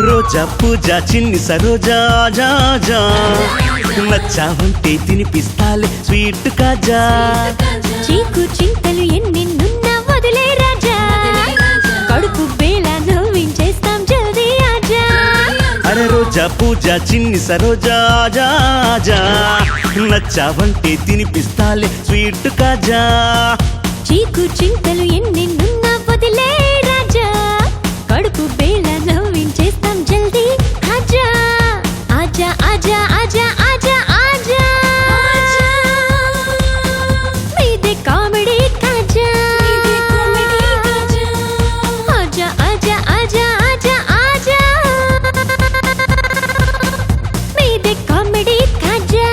రోజా పూజా చిన్ని సరోజా జా నచ్చావంటే తినిపిస్తాలే స్వీట్ కాజా. చీకు చింతలు ఎన్నెన్నున్నా వదిలే రాజా, కడుపు వేళ నవ్వించేస్తాం జల్దీ ఆజా. అరే రోజా పూజా చిన్ని సరోజా జా నచ్చావంటే తినిపిస్తాలే స్వీట్ కాజా. చీకు చింతలు ఎన్నెన్నున్నా వదిలే రాజా, కడుపు వేళ నవ్వించేస్తాం జల్దీ ఆజా. ఆజా ఆజా ఆజా ఆజా ఆజా, మీదే కామెడీ కాజా. ఆజా ఆజా ఆజా ఆజా ఆజా, మీదే కామెడీ కాజా.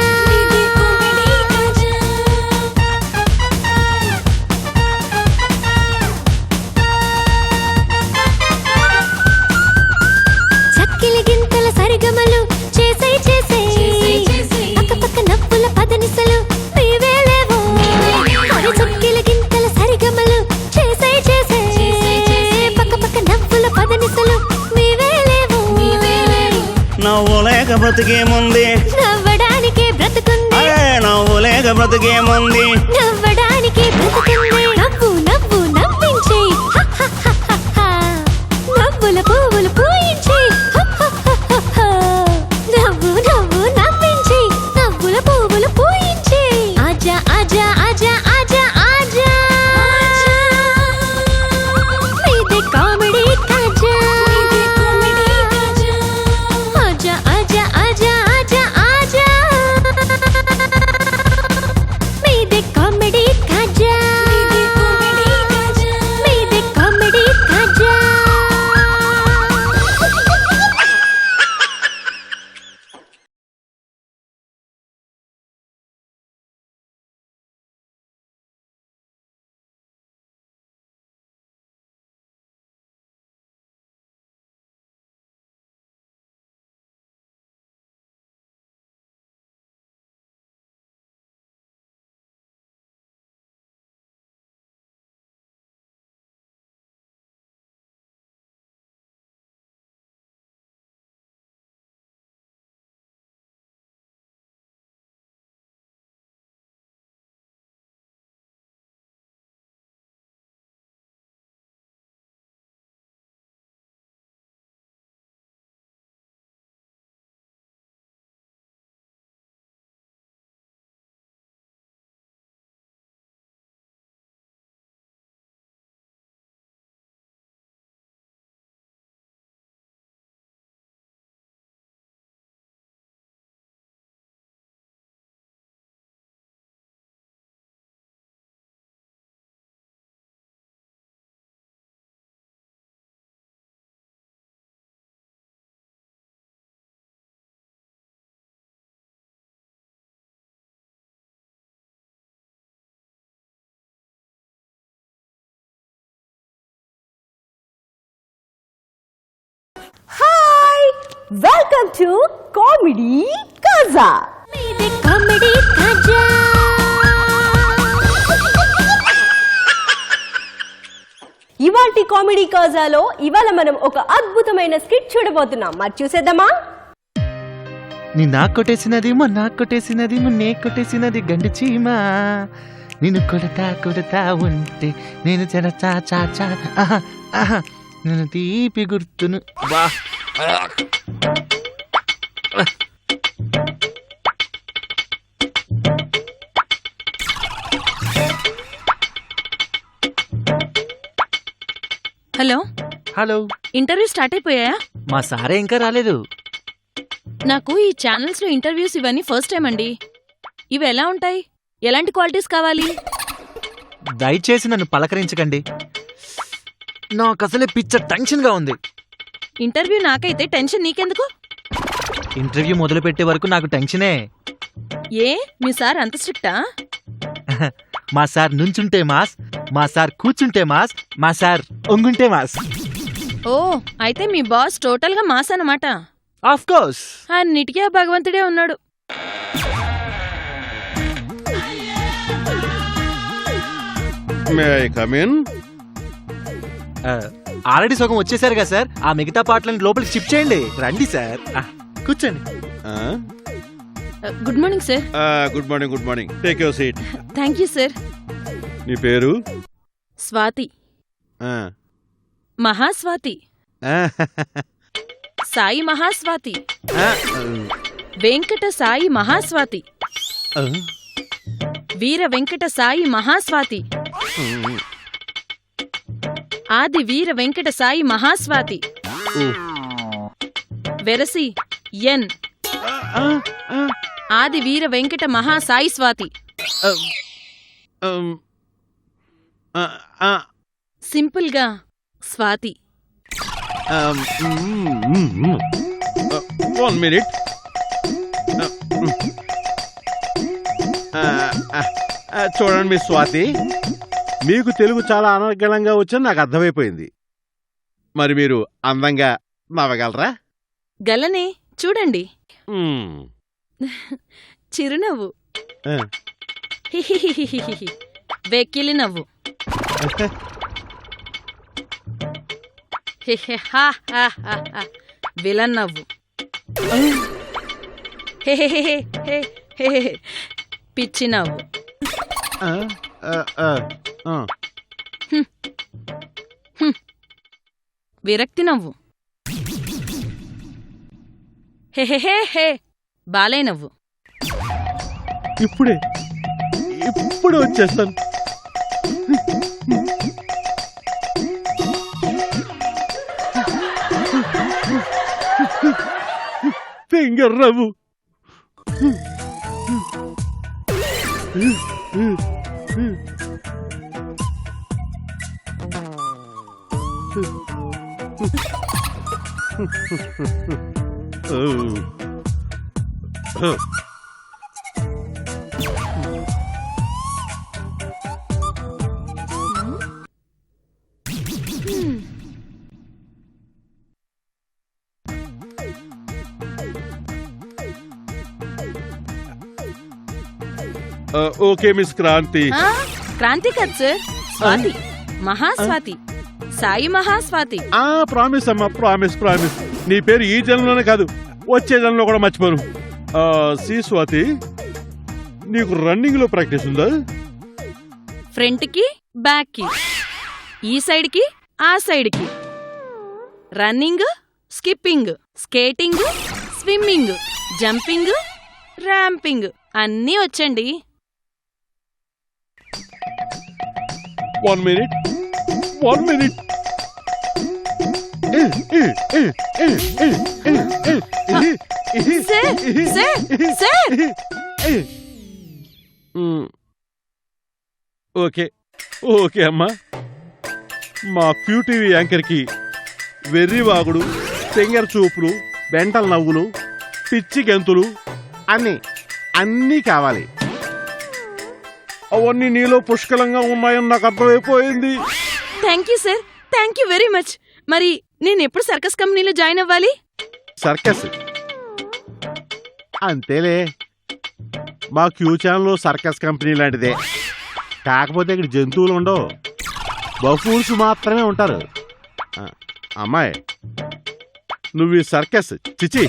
చక్కిలి గింతల సరిగమలు చేసే చేసే, పక్క నవ్వుల పదనిసలు నీవేలేవో. అరే చక్కిలి గింతల సరిగమలు చేసే చేసే, పక్క నవ్వుల పదనిసలు నీవేలేవో. నవ్వులేక బ్రతికేముంది, నవ్వడానికే బ్రతుకుంది, అరే నవ్వులేక బ్రతికేముంది. నవ్వడానికే బ్రతుకుంది. నవ్వు నవ్వు నవ్వించే, నవ్వుల పువ్వులు పూయించే. నవ్వు నవ్వు నవ్వించే, నవ్వుల పువ్వులు పూయించే. ఆజా ఆజా ఆజా ఆజా ఆజా, మీదే కామెడీ కాజా. ఆజా ఆజా ఆజా ఆజా ఆజా, మీదే కామెడీ కాజా. మీదే comedy Kaja. Welcome to comedy Kaja. మీదే కామెడీ కాజా. ఇవాల్టి కామెడీ కాజాలో ఇవాళ మనం ఒక అద్భుతమైన స్కిట్ చూడబోతున్నాం. మరి చూసేద్దామా? నీ నాకు కొట్టేసినదేమో నాకు కొట్టేసినదేమో నే కొట్టేసినది గండి చీమ. నేను కొడతా ఉంటే నేను చా చా చా ఆహా ఆహా నేను తీపి గుర్తును వా. హలో హలో, ఇంటర్వ్యూ స్టార్ట్ అయిపోయాయా? మా సారే ఇంకా రాలేదు. నాకు ఈ ఛానల్స్ లో ఇంటర్వ్యూస్ ఇవన్నీ ఫస్ట్ టైం అండి. ఇవి ఎలా ఉంటాయి? ఎలాంటి క్వాలిటీస్ కావాలి? దయచేసి నన్ను పలకరించకండి, నాకు అసలే పిచ్చ టెన్షన్ గా ఉంది. ఇంటర్వ్యూ నాకైతే టెన్షన్ నీకెందుకు? ఇంటర్వ్యూ మొదలు పెట్టే వరకు నాకు టెన్షనే. ఏ మీ సార్ అంత స్ట్రిక్టా? మా సార్ నుంచుంటే మాస్, మా సార్ కూర్చుంటే మాస్, మా సార్ ఒంగుంటే మాస్. ఓ అయితే మీ బాస్ టోటల్ గా మాస్ అన్నమాట. Of course. అన్నిటికీ ఆ భగవంతుడే ఉన్నాడు. May I come in? Already సగం వచ్చేసారు కదా సార్, ఆ మిగతా పాటలను లోపలికి షిఫ్ట్ చేయండి. రండి సార్, కూర్చోండి. Good morning sir. Good morning, good morning. Take your seat. Thank you sir. నీ పేరు? స్వాతి. మహాస్వాతి. సాయి మహాస్వాతి. వెంకట సాయి మహాస్వాతి. వీర వెంకట సాయి మహాస్వాతి. ఆది వీర వెంకట సాయి మహాస్వాతి. వెరసి ఎన్ ఆది వీర వెంకట మహాసాయి స్వాతి. సింపుల్ గా స్వాతి. 1 minute. చూడండి మీ స్వాతి, మీకు తెలుగు చాలా అనర్గళంగా వచ్చని నాకు అర్థమైపోయింది. మరి మీరు అందంగా నవ్వగలరా? గలనే, చూడండి. చిరునవ్వు. హిహిహిహిహిహి. వెక్కిలి నవ్వు. విలన్ నవ్వు. పిచ్చి నవ్వు. విరక్తి నవ్వు. హే బాలే నవ్వు. ఇప్పుడే వచ్చేస్తాను. ఫింగర్ నవ్వు. Okay miss Kranti. క్రాంతి కాదు సార్, స్వాతి. మహాస్వాతి. సాయి మహాస్వాతి. ప్రామిస్ అమ్మా, ప్రామిస్. నీ పేరు ఈ జన్మలోనే కాదు, వచ్చే జన్మలో కూడా మర్చిపోను. సి స్వాతి, నీకు రన్నింగ్ లో ప్రాక్టీస్ ఉందా? ఫ్రంట్ కి బ్యాక్ కి, ఈ సైడ్ కి ఆ సైడ్ కి. Running, skipping, skating, swimming, jumping, ramping అన్నీ వచ్చండి. 1 minute. ఓకే అమ్మా. మా క్యూటీవీ యాంకర్ కి వెర్రివాగుడు, తెంగర్ చూపులు, బెంటల్ నవ్వులు, పిచ్చి గెంతులు అన్నీ కావాలి. అవన్నీ నీలో పుష్కలంగా ఉన్నాయని నాకు అర్థమైపోయింది. Thank you sir, thank you very much. మరి నేను ఎప్పుడు సర్కస్ కంపెనీలో జాయిన్ అవ్వాలి? సర్కస్ అంతేలే, మా క్యూ ఛానల్లో సర్కస్ కంపెనీ లాంటిదే. కాకపోతే ఇక్కడ జంతువులు ఉండవు, బఫూన్స్ మాత్రమే ఉంటారు. అమ్మాయి, నువ్వు ఈ సర్కస్ చిచి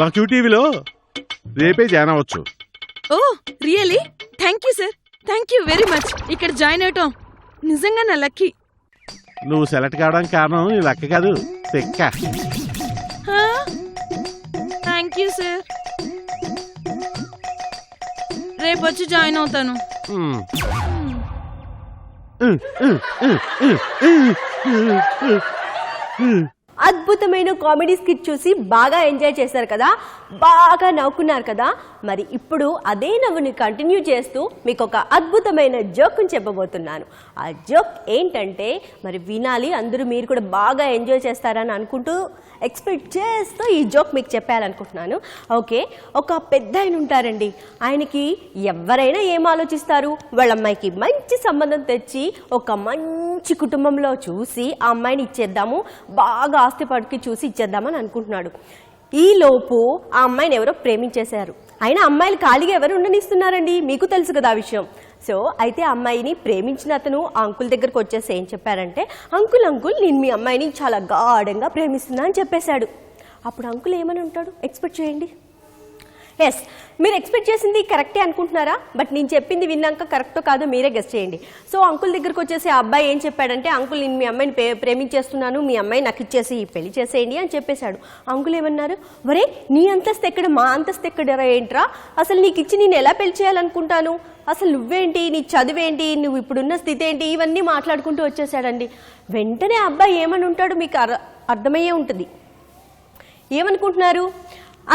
మా క్యూటీవీలో రేపే జాయిన్ అవ్వచ్చు. Oh really? Thank you sir, thank you very much. ఇక్కడ జాయిన్ అవటం నిజంగా నా లక్కీ. నువ్వు సెలెక్ట్ కావడానికి కారణం నీ లక్క కాదు, తెక్క. థ్యాంక్ యూ సార్, రేపు వచ్చి జాయిన్ అవుతాను. అద్భుతమైన కామెడీ స్కిట్ చూసి బాగా ఎంజాయ్ చేశారు కదా, బాగా నవ్వుకున్నారు కదా. మరి ఇప్పుడు అదే నవ్వుని కంటిన్యూ చేస్తూ మీకు ఒక అద్భుతమైన జోక్ని చెప్పబోతున్నాను. ఆ జోక్ ఏంటంటే మరి వినాలి, అందరూ మీరు కూడా బాగా ఎంజాయ్ చేస్తారని అనుకుంటూ ఎక్స్పెక్ట్ చేస్తూ ఈ జోక్ మీకు చెప్పాలనుకుంటున్నాను. ఓకే, ఒక పెద్ద ఆయన ఉంటారండి. ఆయనకి ఎవరైనా ఏం ఆలోచిస్తారు, వాళ్ళ అమ్మాయికి మంచి సంబంధం తెచ్చి ఒక మంచి కుటుంబంలో చూసి ఆ అమ్మాయిని ఇచ్చేద్దాము, బాగా ఆస్తి పడికి చూసి ఇచ్చేద్దామని అనుకుంటున్నాడు. ఈలోపు ఆ అమ్మాయిని ఎవరో ప్రేమించేశారు. అయినా అమ్మాయిలు ఖాళీగా ఎవరు ఉండనిస్తున్నారండి, మీకు తెలుసు కదా ఆ విషయం. సో అయితే ఆ అమ్మాయిని ప్రేమించిన అతను ఆ అంకుల్ దగ్గరకు వచ్చేసి ఏం చెప్పారంటే, అంకుల్ నేను మీ అమ్మాయిని చాలా గాఢంగా ప్రేమిస్తున్నా అని చెప్పేశాడు. అప్పుడు అంకుల్ ఏమని ఉంటాడు ఎక్స్పెక్ట్ చేయండి. ఎస్, మీరు ఎక్స్పెక్ట్ చేసింది కరెక్టే అనుకుంటున్నారా? బట్ నేను చెప్పింది విన్నాక కరెక్టో కాదో మీరే గెస్ చేయండి. సో అంకుల్ దగ్గరకు వచ్చేసి ఆ అబ్బాయి ఏం చెప్పాడంటే, అంకుల్ నేను మీ అమ్మాయిని ప్రేమించేస్తున్నాను, మీ అమ్మాయి నాకు ఇచ్చేసి పెళ్లి చేసేయండి అని చెప్పేశాడు. అంకుల్ ఏమన్నారు, వరే నీ అంతస్తు ఎక్కడ, మా అంతస్తు ఎక్కడ ఏంట్రా, అసలు నీకు ఇచ్చి నేను ఎలా పెళ్లి చేయాలనుకుంటాను, అసలు నువ్వేంటి, నీ చదువేంటి, నువ్వు ఇప్పుడున్న స్థితి ఏంటి, ఇవన్నీ మాట్లాడుకుంటూ వచ్చేసాడండి. వెంటనే అబ్బాయి ఏమని ఉంటాడు మీకు అర్థమయ్యే ఉంటుంది. ఏమనుకుంటున్నారు?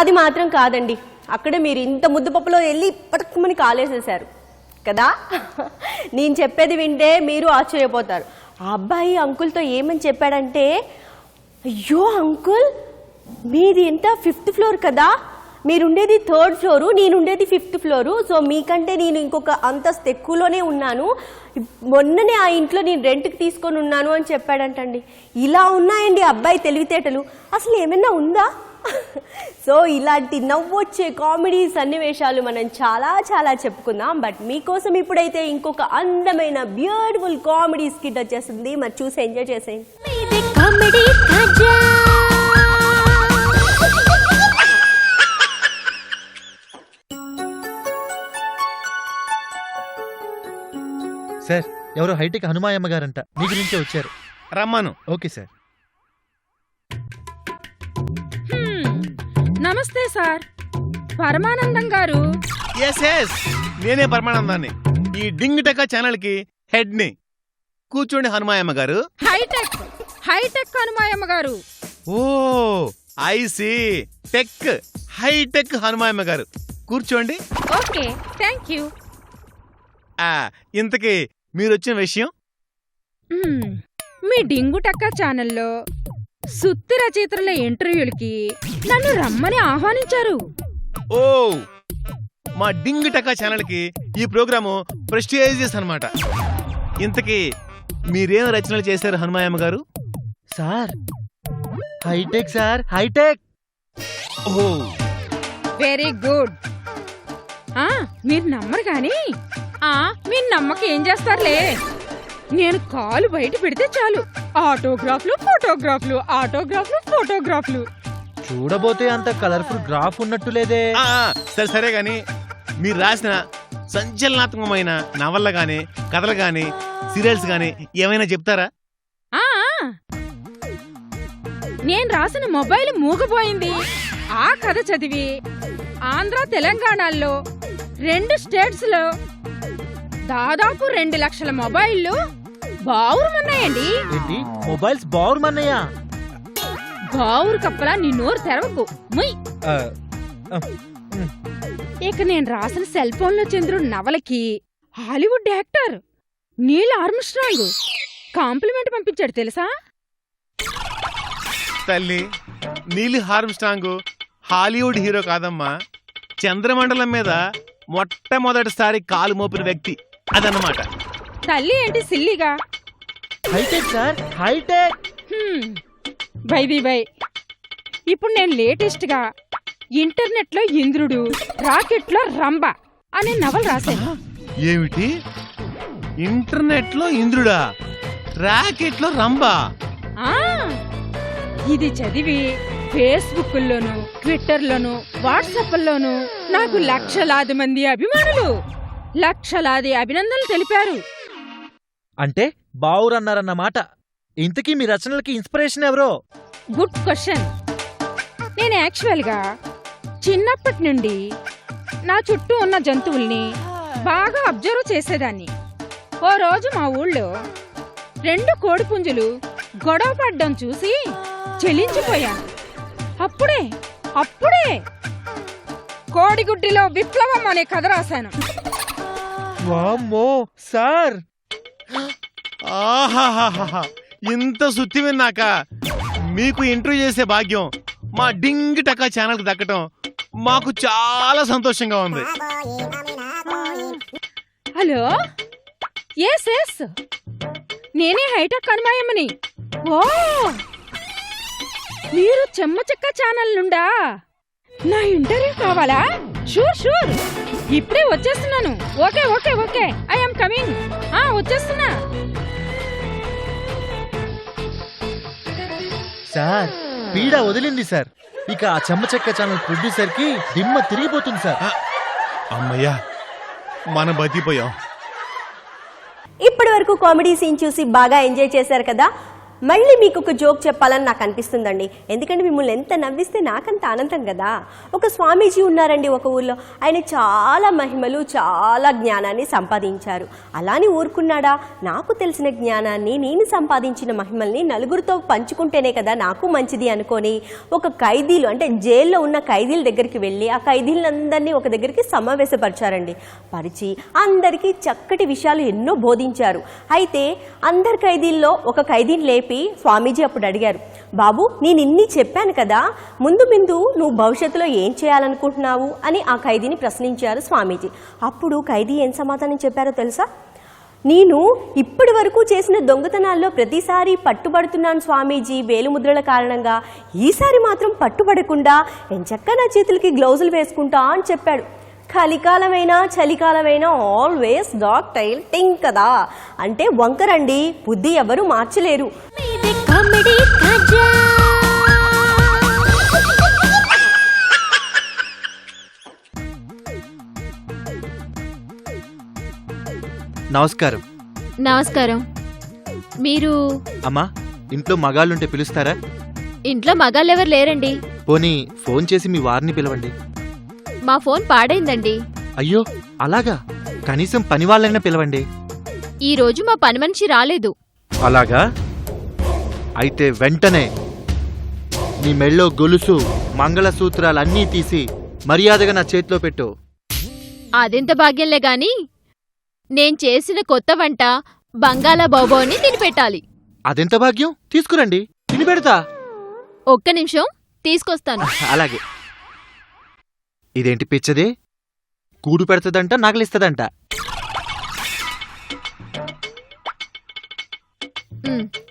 అది మాత్రం కాదండి, అక్కడే మీరు ఇంత ముద్దుపప్పులో వెళ్ళి పట్టుకుమని కాలేసేశారు కదా. నేను చెప్పేది వింటే మీరు ఆశ్చర్యపోతారు. ఆ అబ్బాయి అంకుల్తో ఏమని చెప్పాడంటే, అయ్యో అంకుల్ మీది ఎంత 5th ఫ్లోర్ కదా, మీరుండేది 3rd ఫ్లోరు, నేనుండేది 5th ఫ్లోరు. సో మీకంటే నేను ఇంకొక అంతస్తు ఎక్కువలోనే ఉన్నాను, మొన్ననే ఆ ఇంట్లో నేను రెంట్కి తీసుకొని ఉన్నాను అని చెప్పాడంటండి. ఇలా ఉన్నాయండి అబ్బాయి తెలివితేటలు. అసలు ఏమైనా ఉందా? సో ఇలాంటి నవ్వొచ్చే కామెడీ సన్నివేశాలు మనం చాలా చాలా చెప్పుకుందాం. బట్ మీకోసం ఇప్పుడైతే ఇంకొక అందమైన బ్యూటిఫుల్ కామెడీ స్కిట్ వచ్చేసింది, మరి చూసి ఎంజాయ్ చేసేయండి. కామెడీ కాజా సార్, ఎవరో హైటెక్ హనుమాయమ్మ గారంట, మీ గురించే వచ్చారు. రమ్మను. Okay sir. నమస్తే సార్, పరమానందం గారు. ఎస్, నేనే పరమానందాన్ని, ఈ డింగ్ టెక్క ఛానల్ కి హెడ్ ని. కూర్చోండి హనుమాయమ్మ గారు. హైటెక్ హనుమాయమ్మ గారు. ఓ ఐసి టెక్ హైటెక్ హనుమాయమ్మ గారు, కూర్చోండి. Okay, thank you. ఇంతకీ మీరొచ్చిన విషయం? మీ డింగు టక్క ఛానల్లో సుత్తి రచయితల ఇంటర్వ్యూలకి నన్ను రమ్మని ఆహ్వానించారు. ఓ, మా డింగ్ టెక్క ఛానల్ కి ఈ ప్రోగ్రాము ప్రెస్టీజియస్ అన్నమాట. ఇంతకీ మీరేం రచనలు చేశారు హనుమాయమ్మ గారు? Sir hitech sir, hitech. Oh very good. మీరు నమ్మరు కానీ మీరు నమ్మక ఏం చేస్తారులే, నేను కాలు బయట పెడితే చాలు ఆటోగ్రాఫ్లు ఫోటోగ్రాఫ్లు, ఆటోగ్రాఫ్లు ఫోటోగ్రాఫ్లు. చూడబోతే అంత కలర్ఫుల్ గ్రాఫ్ ఉన్నట్టు లేదే. సరే గాని మీరు రాసిన సంచలనాత్మకమైన నవల్ల గాని, కథలు గాని, సీరియల్స్ గాని ఏమైనా చెప్తారా? నేను రాసిన మొబైల్ మూగపోయింది. ఆ కథ చదివి ఆంధ్ర తెలంగాణలో 2 స్టేట్స్ లో దాదాపు 2 లక్షల మొబైల్లు బావురుమన్నాయండి. ఏంటి, మొబైల్స్ బావురుమన్నాయా? బావురు కప్పలా నీ నోరు తెరవకు, ముయ్. ఇక నేను రాసిన సెల్ ఫోన్ లో చంద్రుడు నవలకి Hollywood actor Neil Armstrong compliment పంపించాడు తెలుసా? తల్లి, నీల్ ఆర్మ్స్ట్రాంగ్ హాలీవుడ్ హీరో కాదమ్మా, చంద్రమండలం మీద మొట్టమొదటిసారి కాలు మోపిన వ్యక్తి అదన్నమాట. తల్లి ఏంటి సిల్లిగా? Hitech sir, hitech. బై ఇప్పుడు నేను లేటెస్ట్ గా ఇంటర్నెట్ లో ఇంద్రుడు, రాకెట్ లో రంభ అనే నవల రాశాను. ఏమిటి, ఇంటర్నెట్ లో ఇంద్రుడా, రాకెట్ లో రంభ? ఇది చదివి ఫేస్బుక్ లోను, ట్విట్టర్ లోను, వాట్సాప్ లోను నాకు లక్షలాది మంది అభిమానులు, లక్షలాది అభినందనలు తెలిపారు. అంటే బావురన్నారన్నమాట. ఇంతకీ మీ రచనలకి ఇన్స్పిరేషన్ ఎవరో? Good question. నేను యాక్చువల్గా చిన్నప్పటి నుండి నా చుట్టూ ఉన్న జంతువుల్ని బాగా అబ్జర్వ్ చేసేదాన్ని. ఓ రోజు మా ఊళ్ళో 2 కోడిపుంజులు గొడవ పడ్డం చూసి చెలించిపోయాను. అప్పుడే కోడిగుడ్డిలో విప్లవం అనే కథ రాశాను. వామ్మో సార్, ఆహాహాహా, ఇంత సుత్తి విన్నాక మీకు ఇంటర్వ్యూ చేసే భాగ్యం మా డింగ్ టకా ఛానల్కి దక్కటం మాకు చాలా సంతోషంగా ఉంది. హలో, ఎస్ నేనే హైటెక్ కనుమాయమ్మని. ఓ, మీరు చెమ్మచెక్క ఛానల్ నుండా నా ఇంటర్వ్యూ కావాలా? షూర్, ఇప్పుడే వచ్చేస్తున్నాను. Okay, I am coming. వచ్చేస్తున్నా. సార్ పీడ వదిలింది సార్. ఇక ఆ చెమ్మచెక్క ఛానల్ ప్రొడ్యూసర్ కి దిమ్మ తిరిగిపోతుంది సార్. అమ్మయ్యా, మనం బతిపోయాం. ఇప్పటి వరకు కామెడీ సీన్ చూసి బాగా ఎంజాయ్ చేశారు కదా. మళ్ళీ మీకు ఒక జోక్ చెప్పాలని నాకు అనిపిస్తుందండి. ఎందుకంటే మిమ్మల్ని ఎంత నవ్విస్తే నాకంత ఆనందం కదా. ఒక స్వామీజీ ఉన్నారండి ఒక ఊర్లో. ఆయన చాలా మహిమలు, చాలా జ్ఞానాన్ని సంపాదించారు. అలానే ఊరుకున్నాడా? నాకు తెలిసిన జ్ఞానాన్ని, నేను సంపాదించిన మహిమల్ని నలుగురితో పంచుకుంటేనే కదా నాకు మంచిది అనుకొని ఒక ఖైదీలు, అంటే జైల్లో ఉన్న ఖైదీల దగ్గరికి వెళ్ళి ఆ ఖైదీలందరినీ ఒక దగ్గరికి సమావేశపరిచారండి. పరిచి అందరికీ చక్కటి విషయాలు ఎన్నో బోధించారు. అయితే అందరి ఖైదీల్లో ఒక ఖైదీని లేపి స్వామీజీ అప్పుడు అడిగారు, బాబు నేను ఇన్ని చెప్పాను కదా, ముందు నువ్వు భవిష్యత్తులో ఏం చేయాలనుకుంటున్నావు అని ఆ ఖైదీని ప్రశ్నించారు స్వామీజీ. అప్పుడు ఖైదీ ఏం సమాధానం చెప్పారో తెలుసా? నేను ఇప్పటి వరకు చేసిన దొంగతనాల్లో ప్రతిసారి పట్టుబడుతున్నాను స్వామీజీ వేలుముద్రల కారణంగా. ఈసారి మాత్రం పట్టుబడకుండా ఎంచక్కా నా చేతులకి గ్లౌజులు వేసుకుంటా అని చెప్పాడు. కలికాలమైనా చలికాలమైనా ఆల్వేస్ డాగ్ టైల్ టింగ్ కదా. అంటే వంకరండి, బుద్ధి ఎవరు మార్చలేరు. కామెడీ కాజా. నమస్కారం. మీరు అమ్మా, ఇంట్లో మగాళ్ళుంటే పిలుస్తారా? ఇంట్లో మగాళ్ళెవరు లేరండి. పోనీ ఫోన్ చేసి మీ వారిని పిలవండి. మా ఫోన్ పాడైందండి. అయ్యో అలాగా? కనీసం పని వాళ్ళైనా పిలవండి. ఈ రోజు మా పని మనిషి రాలేదు. అలాగా? అయితే వెంటనే నీ మెళ్ళో గొలుసు, మంగళసూత్రాలన్నీ తీసి మర్యాదగా నా చేతిలో పెట్టు. అదెంత భాగ్యంలే గాని నేను చేసిన కొత్త వంట బంగాళా బాబోని తినిపెట్టాలి. అదెంత భాగ్యం? తీసుకురండి, తిని పెడతా. ఒక్క నిమిషం తీసుకొస్తాను. అలాగే. ఇదేంటి పిచ్చదే? కూడు పెడతదంట, నగలిస్తదంట.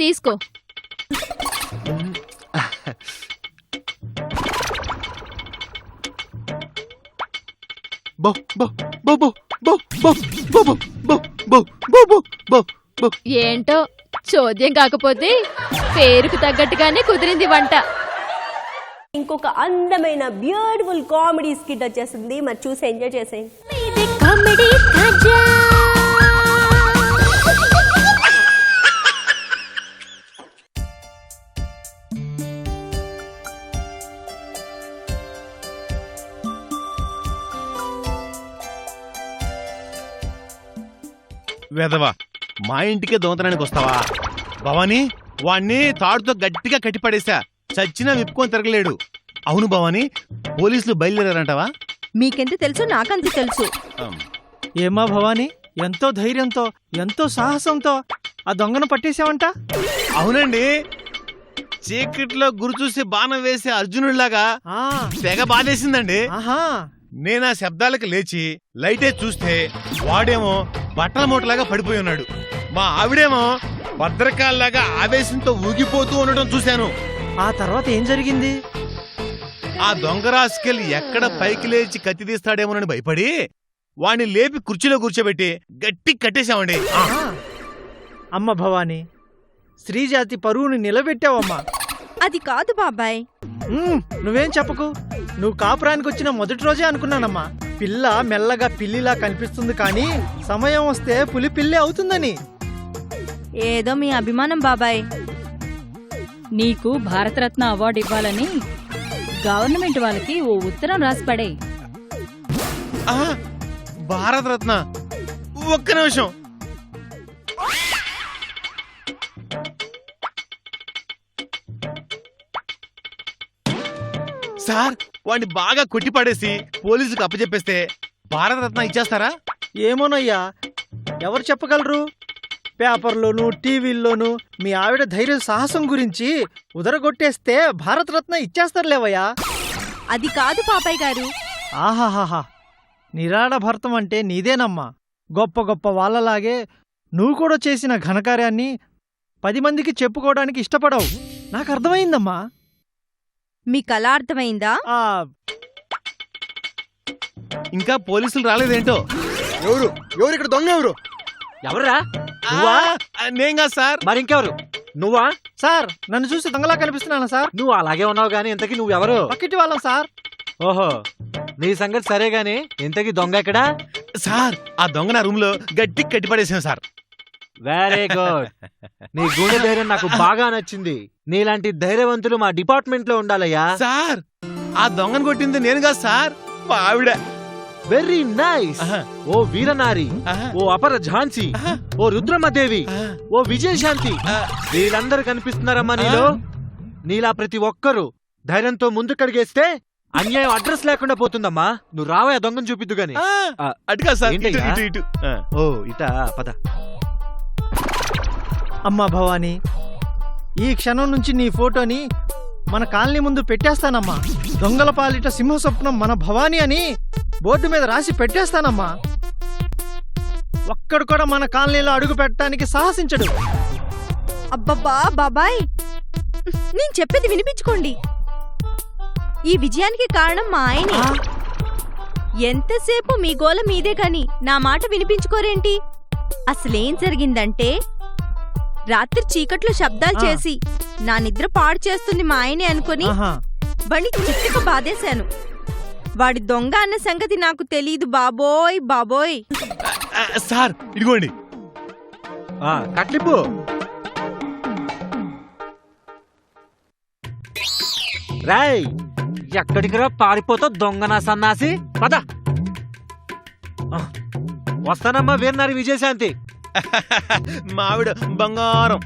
తీసుకో. బో బో బో బో బో బో బో బో బో బో బో బో బో బో. ఏంటో చోద్యం కాకపోతే పేరుకు తగ్గట్టుగానే కుదిరింది వంట. ఇంకొక అందమైన బ్యూటిఫుల్ కామెడీ స్కిట్ వచ్చేసింది, మరి చూసి ఎంజాయ్ చేసేయండి. కామెడీ కాజా. వెదవా, మా ఇంటికే దొంగతనానికి వస్తావా? భవానీ, వాణ్ణి తాడుతో గట్టిగా కట్టిపడేశా, చచ్చినా విప్పుకొని తిరగలేడు. అవును భవానీ, పోలీసులు బయలుదేరారంటావా? మీకెంత తెలుసు? నాకంత తెలుసు. ఏమా భవానీ, ఎంతో ధైర్యంతో, ఎంతో సాహసంతో ఆ దొంగను పట్టేశావంట. అవునండి, చీకట్లో గురి చూసి బాణం వేసే అర్జునుడిలాగా తెగ బాధేసిందండి. నేను ఆ శబ్దాలకు లేచి లైటే చూస్తే వాడేమో బట్టల మూటలాగా పడిపోయి ఉన్నాడు. మా ఆవిడేమో భద్రకాల్లాగా ఆవేశంతో ఊగిపోతూ ఉండటం చూశాను. ఆ తర్వాత ఏం జరిగింది? ఆ దొంగరాసుకెళ్ళి ఎక్కడ పైకి లేచి కత్తి తీస్తాడేమోనని భయపడి వాణ్ణి లేపి కుర్చీలో కూర్చోబెట్టి గట్టి కట్టేశామండి. అమ్మ భవానీ, స్త్రీజాతి పరువుని నిలబెట్టావమ్మా. అది కాదు బాబాయ్. నువ్వేం చెప్పకు. నువ్వు కాపురానికి వచ్చిన మొదటి రోజే అనుకున్నానమ్మా, పిల్ల మెల్లగా పిల్లిలా కనిపిస్తుంది కానీ సమయం వస్తే పులి పిల్లి అవుతుందని. ఏదో మీ అభిమానం బాబాయ్. నీకు భారతరత్న అవార్డు ఇవ్వాలని గవర్నమెంట్ వాళ్ళకి ఓ ఉత్తరం రాసి పడే. భారతరత్న? ఒక్క నిమిషం. సార్ వాడిని బాగా కొట్టి పడేసి పోలీసులకు అప్పచెప్పేస్తే భారతరత్న ఇచ్చేస్తారా? ఏమోనయ్యా, ఎవరు చెప్పగలరు? పేపర్లోను టీవీల్లోనూ మీ ఆవిడ ధైర్య సాహసం గురించి ఉదరగొట్టేస్తే భారతరత్న ఇచ్చేస్తారులేవయ్యా. అది కాదు బాబాయ్ గారు. ఆహాహాహా, నిరాడ భర్తం అంటే నీదేనమ్మా. గొప్ప గొప్ప వాళ్ళలాగే నువ్వు కూడా చేసిన ఘనకార్యాన్ని 10 మందికి చెప్పుకోవడానికి ఇష్టపడవు. నాకు అర్థమైందమ్మా. మీకు అలా అర్థమైందా? ఆ, ఇంకా పోలీసులు రాలేదేంటో. ఎవరు ఇక్కడ దొంగ ఎవరు? ఎవర్రా? నేను కాదు సార్. మరి ఇంకెవరు? నువ్వా? సార్ నన్ను చూసి దొంగలా కనిపిస్తున్నానా సార్? నువ్వు అలాగే ఉన్నావు గానీ ఇంతకీ నువ్వెవరు? పక్కింటి వాళ్ళం సార్. ఓహో, నీ సంగతి సరే గాని ఇంతకీ దొంగ ఎక్కడా? సార్ ఆ దొంగ నా రూమ్ లో గట్టి కట్టిపడేసాను సార్. Very good. నీ గుండె ధైర్యం నాకు బాగా నచ్చింది. నీలాంటి ధైర్యవంతులు మా డిపార్ట్మెంట్ లో ఉండాలయ్యా. సార్ ఆ దొంగను కొట్టింది నేను కాదు సార్, మా ఆవిడ. Very nice. ఓ వీరనారి, ఓ అపర ఝాన్సీ, ఓ రుద్రమదేవి, ఓ విజయశాంతి, వీళ్ళందరూ కనిపిస్తున్నారమ్మా నీలో. నీలా ప్రతి ఒక్కరూ ధైర్యంతో ముందుకడిగేస్తే అన్యాయం అడ్రస్ లేకుండా పోతుందమ్మా. నువ్వు రావా దొంగను చూపిద్దు గాని. అటుగా సార్, ఏంటయ్యా? ఇటు ఇటు. ఓ ఇటా, పద. అమ్మా భవానీ, ఈ క్షణం నుంచి నీ ఫోటోని మన కాలనీ ముందు పెట్టేస్తానమ్మా. దొంగల పాలిట సింహస్వప్నం మన భవానీ అని బోర్డు మీద రాసి పెట్టేస్తానమ్మా. ఒక్కడు కూడా మన కాలనీలో అడుగు పెట్టడానికి సాహసించడు. అబ్బబ్బా బాబాయ్, నేను చెప్పేది వినిపించుకోండి. ఈ విజయానికి కారణం మా ఆయనే. ఎంతసేపు మీ గోల మీదే కాని నా మాట వినిపించుకోరేంటి? అసలేం జరిగిందంటే, రాత్రి చీకట్లో శబ్దాలు చేసి నా నిద్ర పాడు చేస్తుంది మా ఆయనే అనుకుని బండి చిట్టుకు బాధేశాను. వాడి దొంగ అన్న సంగతి నాకు తెలీదు బాబోయ్ బాబోయ్. సార్ ఇదిగోండి. కట్లిప్పు. రాయ్, ఎక్కడికి రా పారిపోతావు దొంగనా సన్నాసి? పద. వస్తానమ్మా వీరనారి విజయశాంతి. మా ఆవిడ బంగారం.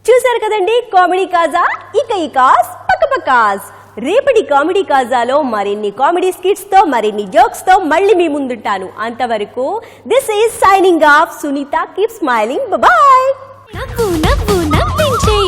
చూశారు కదండి కామెడీ కాజా. ఇక ఈ కాస్ పక్కపక్కాస్. రేపటి కామెడీ కాజాలో మరిన్ని కామెడీ స్కిట్స్ తో మరిన్ని జోక్స్ తో మళ్ళీ మీ ముందుంటాను. అంతవరకు this is signing off. Sunitha. Keep smiling. Bye. నవ్వు నవ్వు నవ్వించే